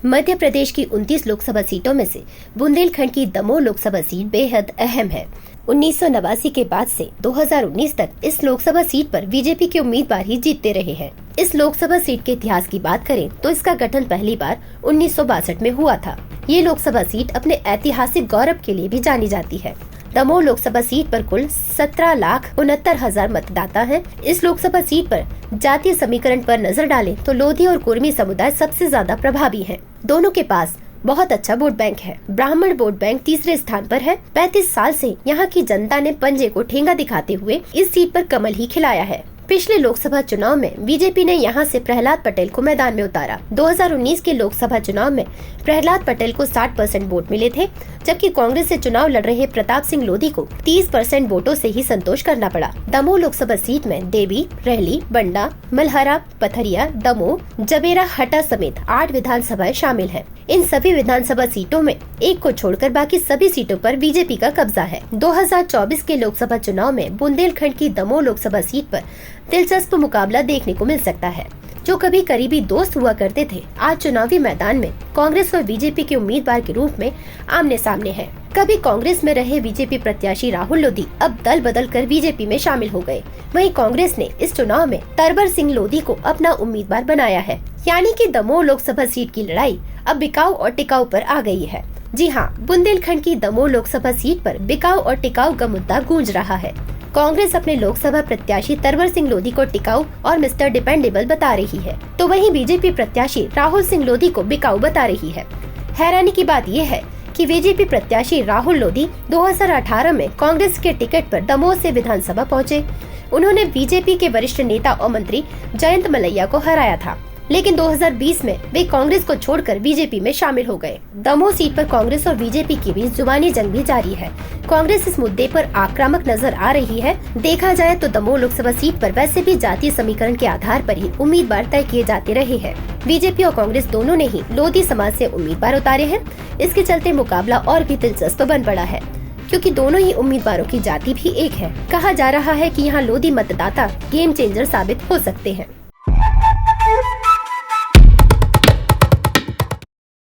मध्य प्रदेश की 29 लोकसभा सीटों में से बुंदेलखंड की दमोह लोकसभा सीट बेहद अहम है। 1989 के बाद से 2019 तक इस लोकसभा सीट पर बीजेपी के उम्मीदवार ही जीतते रहे हैं। इस लोकसभा सीट के इतिहास की बात करें तो इसका गठन पहली बार 1962 में हुआ था। ये लोकसभा सीट अपने ऐतिहासिक गौरव के लिए भी जानी जाती है। दमोह लोकसभा सीट पर कुल 17,69,000 मतदाता हैं। इस लोकसभा सीट पर जातीय समीकरण पर नजर डालें तो लोधी और कुर्मी समुदाय सबसे ज्यादा प्रभावी हैं। दोनों के पास बहुत अच्छा वोट बैंक है। ब्राह्मण वोट बैंक तीसरे स्थान पर है। 35 साल से यहाँ की जनता ने पंजे को ठेंगा दिखाते हुए इस सीट पर कमल ही खिलाया है। पिछले लोकसभा चुनाव में बीजेपी ने यहां से प्रहलाद पटेल को मैदान में उतारा। 2019 के लोकसभा चुनाव में प्रहलाद पटेल को 60% वोट मिले थे, जबकि कांग्रेस से चुनाव लड़ रहे प्रताप सिंह लोधी को 30% वोटों से ही संतोष करना पड़ा। दमोह लोकसभा सीट में देवी, रहली, बंडा, मलहरा, पथरिया, दमोह, जबेरा, हटा समेत 8 विधानसभाएं शामिल हैं। इन सभी विधानसभा सीटों में एक को छोड़कर बाकी सभी सीटों पर बीजेपी का कब्जा है। 2024 के लोकसभा चुनाव में बुंदेलखंड की दमोह लोकसभा सीट पर दिलचस्प मुकाबला देखने को मिल सकता है। जो कभी करीबी दोस्त हुआ करते थे, आज चुनावी मैदान में कांग्रेस और बीजेपी के उम्मीदवार के रूप में आमने सामने हैं। कभी कांग्रेस में रहे बीजेपी प्रत्याशी राहुल लोधी अब दल बदल कर बीजेपी में शामिल हो गए। वहीं कांग्रेस ने इस चुनाव में तरवर सिंह लोधी को अपना उम्मीदवार बनाया है। यानी कि दमोह लोकसभा सीट की लड़ाई अब बिकाऊ और टिकाऊ पर आ गई है। जी हाँ, बुंदेलखंड की दमोह लोकसभा सीट पर बिकाऊ और टिकाऊ का मुद्दा गूंज रहा है। कांग्रेस अपने लोकसभा प्रत्याशी तरवर सिंह लोधी को टिकाऊ और मिस्टर डिपेंडेबल बता रही है, तो वहीं बीजेपी प्रत्याशी राहुल सिंह लोधी को बिकाऊ बता रही है। हैरानी की बात यह है कि बीजेपी प्रत्याशी राहुल लोधी 2018 में कांग्रेस के टिकट पर दमोह से विधानसभा पहुंचे। उन्होंने बीजेपी के वरिष्ठ नेता और मंत्री जयंत मलैया को हराया था, लेकिन 2020 में वे कांग्रेस को छोड़कर बीजेपी में शामिल हो गए। दमोह सीट पर कांग्रेस और बीजेपी के बीच जुबानी जंग भी जारी है। कांग्रेस इस मुद्दे पर आक्रामक नजर आ रही है। देखा जाए तो दमोह लोकसभा सीट पर वैसे भी जातीय समीकरण के आधार पर ही उम्मीदवार तय किए जाते रहे हैं। बीजेपी और कांग्रेस दोनों ने ही लोधी समाज से उम्मीदवार उतारे हैं। इसके चलते मुकाबला और भी दिलचस्प बन पड़ा है, क्योंकि दोनों ही उम्मीदवारों की जाति भी एक है। कहा जा रहा है कि यहाँ लोधी मतदाता गेम चेंजर साबित हो सकते हैं।